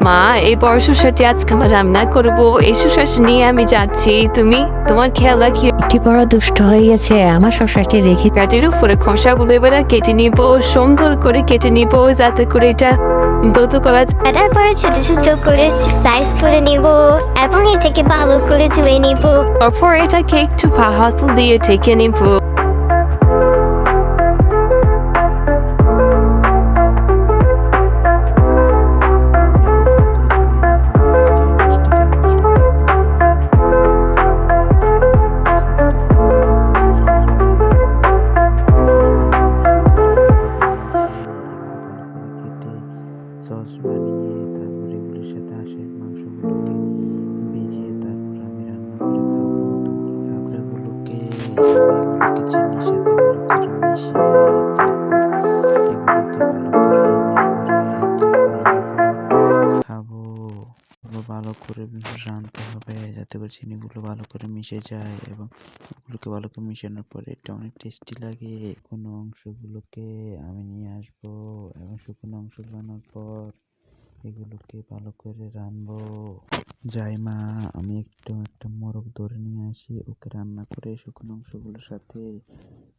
মা, এই বড় শসাটি আজকে আমার রান্না করবো। এই শসা নিয়ে আমি যাচ্ছি। তোমার খেয়াল রাখিও। একটি বড় দুষ্ট হয়ে গেছে, আমার শসাটি রেখে কাটির উপরে খোসাগুলো এবার কেটে নিব, সুন্দর করে কেটে নিব যাতে করে এটা দ্রুত করা যায়। কাটার পরে ছোট ছোট করে সাইজ করে নিব এবং এটাকে ভালো করে ধুয়ে নিব। তারপর এটাকে একটু হাতল দিয়ে ঢেকে নিব। সস বানিয়ে তারপর এগুলোর সাথে হাঁসের মাংসগুলোকে ভিজিয়ে তারপর আমি রান্না করে খাবো। তুমি কি খাবে এগুলোকে? আমি এগুলোকে চিনির সাথে ভালো করে মিশিয়ে তারপর এগুলোকে ভালো করে রান্না করে তারপর আমি এগুলো খাবো। এগুলো ভালো করে রাঁধতে হবে যাতে করে চিনিগুলো ভালো করে মিশে যায় এবং এগুলোকে ভালো করে মিশানোর পরে এটা অনেক টেস্টি লাগে। শুকনো অংশগুলোকে আমি নিয়ে আসবো এবং শুকনো অংশগুলো আনার পর এগুলোকে ভালো করে রানবো। যাই মা, আমি একটা মোরগ ধরে নিয়ে আসি, ওকে রান্না করে শুকনো অংশগুলোর সাথে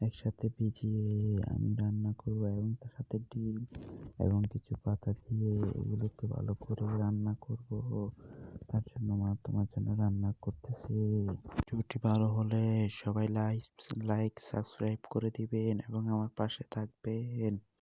একসাথে ভিজিয়ে আমি রান্না করবো এবং তার সাথে ডিম এবং কিছু পাতা দিয়ে এগুলোকে ভালো করে রান্না করবো। তার জন্য মা তোমার জন্য রান্না করতেছি। ভিডিওটি ভালো হলে সবাই লাইক সাবস্ক্রাইব করে দিবেন এবং আমার পাশে থাকবেন।